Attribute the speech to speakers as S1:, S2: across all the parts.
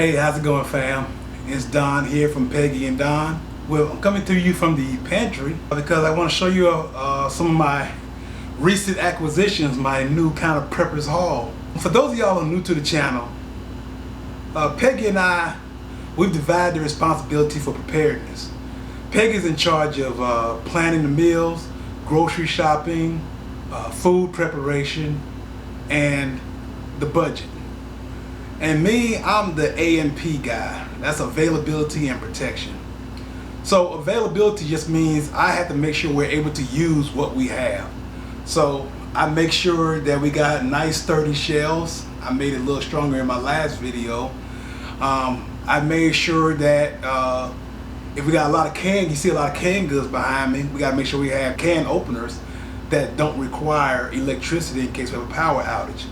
S1: Hey, how's it going, fam? It's Don here from Pegi and Don. Well, I'm coming to you from the pantry because I want to show you some of my recent acquisitions, my new kind of prepper's haul. For those of y'all who are new to the channel, Pegi and I, we've divided the responsibility for preparedness. Pegi's in charge of planning the meals, grocery shopping, food preparation, and the budget. And me, I'm the A&P guy. That's availability and protection. So availability just means I have to make sure we're able to use what we have. So I make sure that we got nice sturdy shelves. I made it a little stronger in my last video. I made sure that if we got a lot of you see a lot of canned goods behind me, we gotta make sure we have can openers that don't require electricity in case we have a power outage.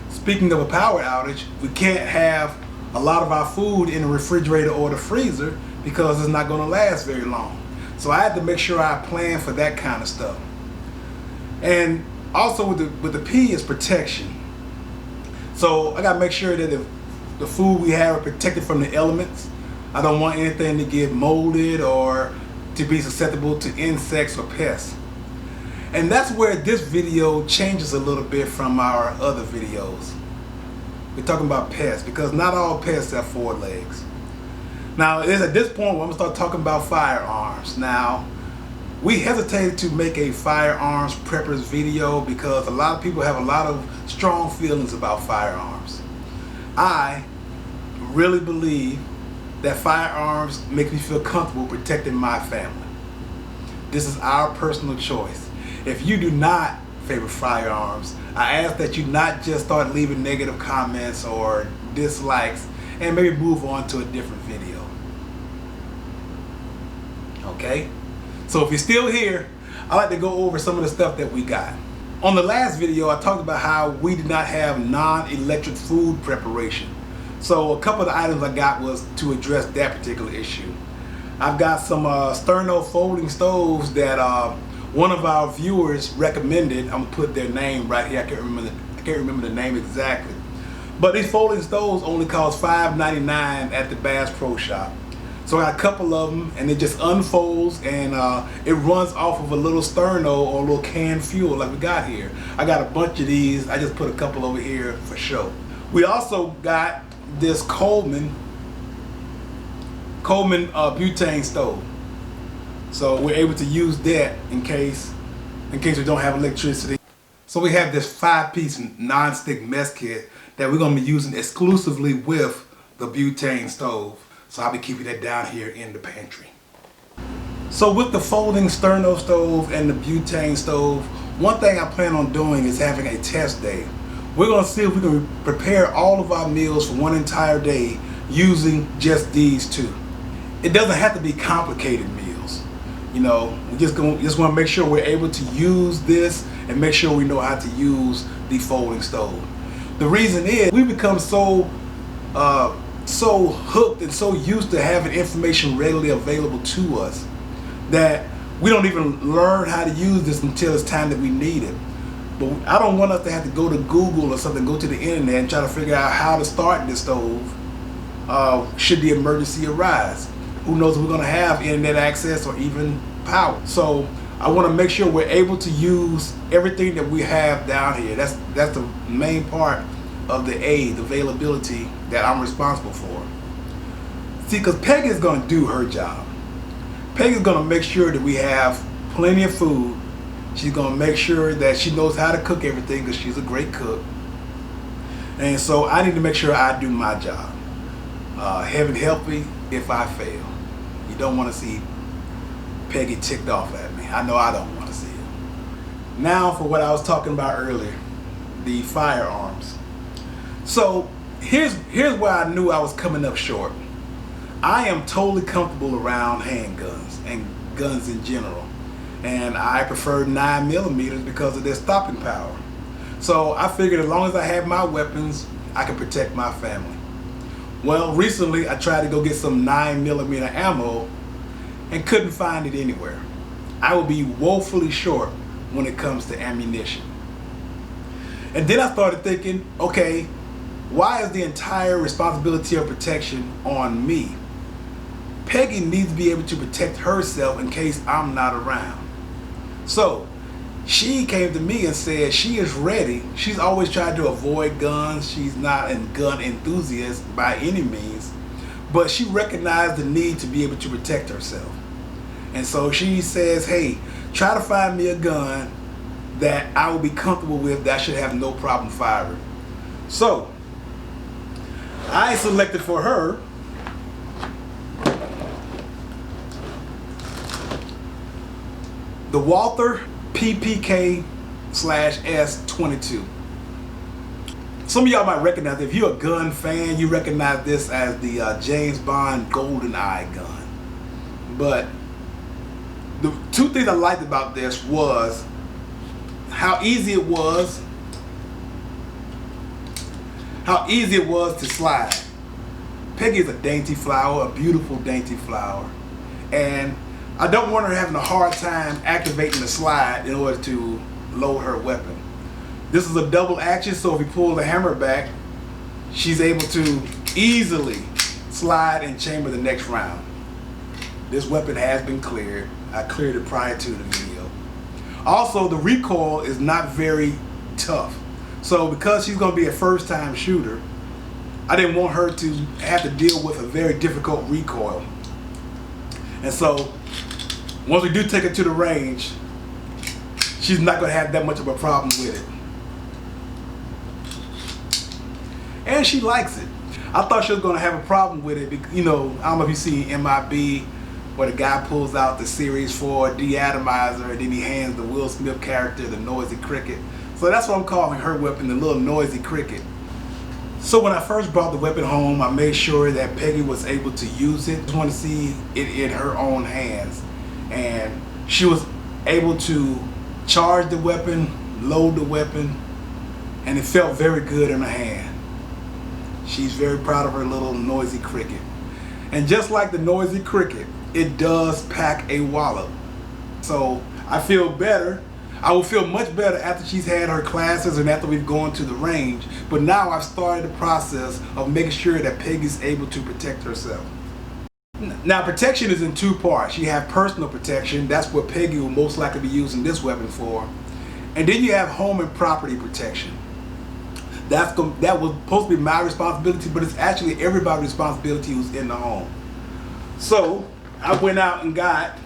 S1: Speaking of a power outage, we can't have a lot of our food in the refrigerator or the freezer because it's not going to last very long. So I had to make sure I plan for that kind of stuff. And also with the P is protection. So I got to make sure that the food we have are protected from the elements. I don't want anything to get molded or to be susceptible to insects or pests. And that's where this video changes a little bit from our other videos. We're talking about pests because not all pests have 4 legs. Now it's at this point where I'm going to start talking about firearms. Now, we hesitated to make a firearms preppers video because a lot of people have a lot of strong feelings about firearms. I really believe that firearms make me feel comfortable protecting my family. This is our personal choice. If you do not favor firearms, I ask that you not just start leaving negative comments or dislikes and maybe move on to a different video. Okay? So if you're still here, I like to go over some of the stuff that we got. On the last video, I talked about how we did not have non-electric food preparation. So a couple of the items I got was to address that particular issue. I've got some Sterno folding stoves that one of our viewers recommended. I'm gonna put their name right here. I can't remember the name exactly. But these folding stoves only cost $5.99 at the Bass Pro Shop. So I got a couple of them, and it just unfolds, and it runs off of a little Sterno or a little canned fuel like we got here. I got a bunch of these. I just put a couple over here for show. We also got this Coleman butane stove. So we're able to use that in case we don't have electricity. So we have this 5-piece non-stick mess kit that we're going to be using exclusively with the butane stove. So I'll be keeping that down here in the pantry. So with the folding Sterno stove and the butane stove, one thing I plan on doing is having a test day. We're going to see if we can prepare all of our meals for one entire day using just these two. It doesn't have to be complicated meals. You know, we just want to make sure we're able to use this and make sure we know how to use the folding stove. The reason is we become so hooked and so used to having information readily available to us that we don't even learn how to use this until it's time that we need it. But I don't want us to have to go to Google or something, go to the internet and try to figure out how to start this stove should the emergency arise. Who knows if we're going to have internet access or even power. So I want to make sure we're able to use everything that we have down here. That's the main part of the availability that I'm responsible for. See, because Peggy is going to do her job. Peggy is going to make sure that we have plenty of food. She's going to make sure that she knows how to cook everything because she's a great cook. And so I need to make sure I do my job. Heaven help me if I fail. You don't want to see Peggy ticked off at me. I know I don't want to see it. Now for what I was talking about earlier, the firearms. So here's where I knew I was coming up short. I am totally comfortable around handguns and guns in general. And I prefer 9mm because of their stopping power. So I figured as long as I have my weapons, I can protect my family. Well, recently I tried to go get some 9mm ammo and couldn't find it anywhere. I will be woefully short when it comes to ammunition. And then I started thinking, okay, Why is the entire responsibility of protection on me? Peggy needs to be able to protect herself in case I'm not around. So she came to me and said she is ready. She's always tried to avoid guns. She's not a gun enthusiast by any means, but she recognized the need to be able to protect herself. And so she says, hey, try to find me a gun that I will be comfortable with, that I should have no problem firing. So I selected for her the Walther PPK/S22. Some of y'all might recognize it. If you're a gun fan, you recognize this as the James Bond GoldenEye gun. But the two things I liked about this was how easy it was to slide. Peggy is a dainty flower, a beautiful dainty flower, and I don't want her having a hard time activating the slide in order to load her weapon. This is a double action, so if you pull the hammer back, she's able to easily slide and chamber the next round. This weapon has been cleared. I cleared it prior to the video. Also, the recoil is not very tough. So because she's going to be a first-time shooter, I didn't want her to have to deal with a very difficult recoil. And so once we do take her to the range, she's not going to have that much of a problem with it. And she likes it. I thought she was going to have a problem with it because, you know, I don't know if you see MIB where the guy pulls out the Series 4 deatomizer and then he hands the Will Smith character the noisy cricket. So that's what I'm calling her weapon, the little noisy cricket. So when I first brought the weapon home, I made sure that Peggy was able to use it. I just want to see it in her own hands. And she was able to charge the weapon, load the weapon, and it felt very good in her hand. She's very proud of her little noisy cricket. And just like the noisy cricket, it does pack a wallop. So I feel better. I will feel much better after she's had her classes and after we've gone to the range. But now I've started the process of making sure that Peggy's able to protect herself. Now, protection is in two parts. You have personal protection. That's what Peggy will most likely be using this weapon for. And then you have home and property protection. That was supposed to be my responsibility, but it's actually everybody's responsibility who's in the home. So I went out and got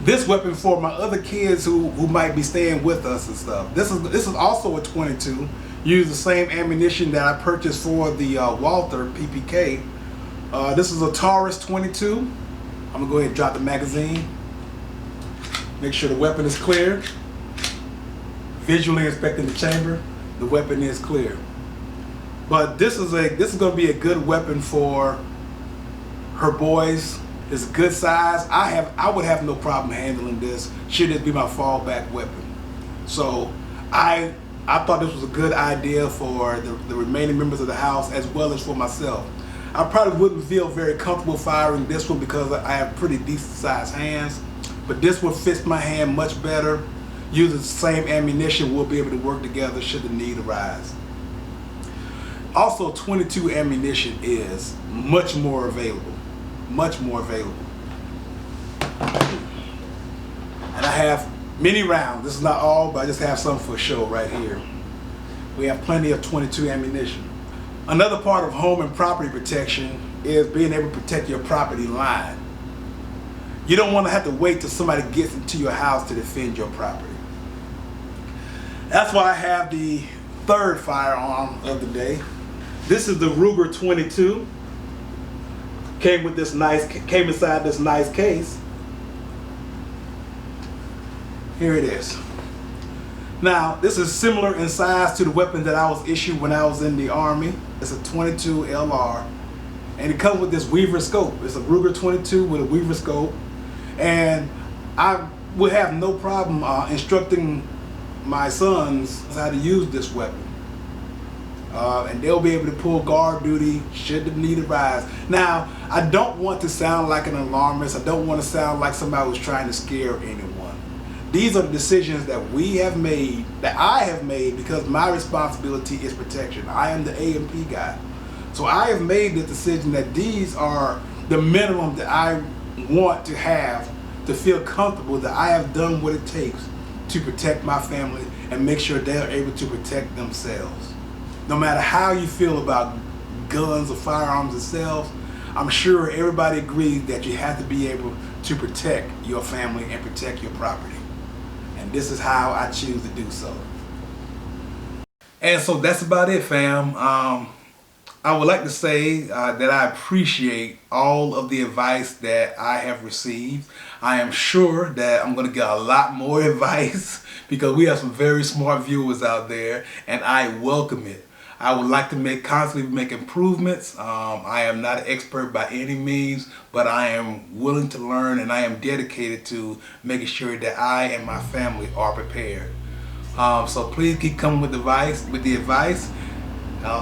S1: this weapon for my other kids who might be staying with us and stuff. This is also a 22. Use the same ammunition that I purchased for the Walther PPK. This is a Taurus 22. I'm gonna go ahead and drop the magazine. Make sure the weapon is clear. Visually inspecting the chamber, the weapon is clear. But this is gonna be a good weapon for her boys. It's a good size. I would have no problem handling this. Should it be my fallback weapon? So I thought this was a good idea for the remaining members of the house as well as for myself. I probably wouldn't feel very comfortable firing this one because I have pretty decent sized hands, but this one fits my hand much better. Using the same ammunition, we'll be able to work together should the need arise. Also, 22 ammunition is much more available. Much more available. And I have many rounds. This is not all, but I just have some for show right here. We have plenty of 22 ammunition. Another part of home and property protection is being able to protect your property line. You don't want to have to wait till somebody gets into your house to defend your property. That's why I have the third firearm of the day. This is the Ruger 22. Came inside this nice case. Here it is. Now, this is similar in size to the weapon that I was issued when I was in the Army. It's a 22 LR, and it comes with this Weaver scope. It's a Ruger 22 with a Weaver scope, and I would have no problem instructing my sons how to use this weapon. And they'll be able to pull guard duty should the need arise. Now, I don't want to sound like an alarmist. I don't want to sound like somebody who's trying to scare anyone. These are the decisions that we have made, that I have made, because my responsibility is protection. I am the A&P guy. So I have made the decision that these are the minimum that I want to have to feel comfortable that I have done what it takes to protect my family and make sure they're able to protect themselves. No matter how you feel about guns or firearms themselves, I'm sure everybody agrees that you have to be able to protect your family and protect your property. And this is how I choose to do so. And so that's about it, fam. I would like to say that I appreciate all of the advice that I have received. I am sure that I'm going to get a lot more advice because we have some very smart viewers out there, and I welcome it. I would like to constantly make improvements. I am not an expert by any means, but I am willing to learn, and I am dedicated to making sure that I and my family are prepared. So please keep coming with the advice.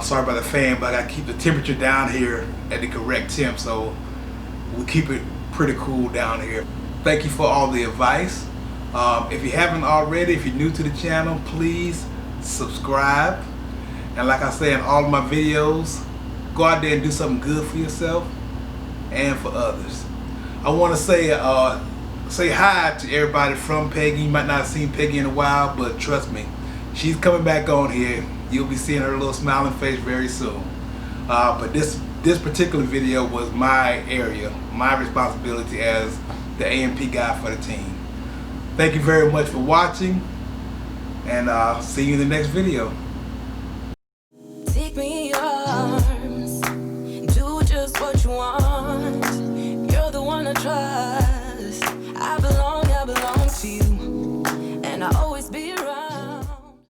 S1: Sorry about the fan, but I gotta keep the temperature down here at the correct temp, so we'll keep it pretty cool down here. Thank you for all the advice. If you haven't already, if you're new to the channel, please subscribe. And like I say in all of my videos, go out there and do something good for yourself and for others. I want to say hi to everybody from Peggy. You might not have seen Peggy in a while, but trust me, she's coming back on here. You'll be seeing her little smiling face very soon. But this particular video was my area, my responsibility as the A&P guy for the team. Thank you very much for watching, and see you in the next video.
S2: Take me in your arms, do just what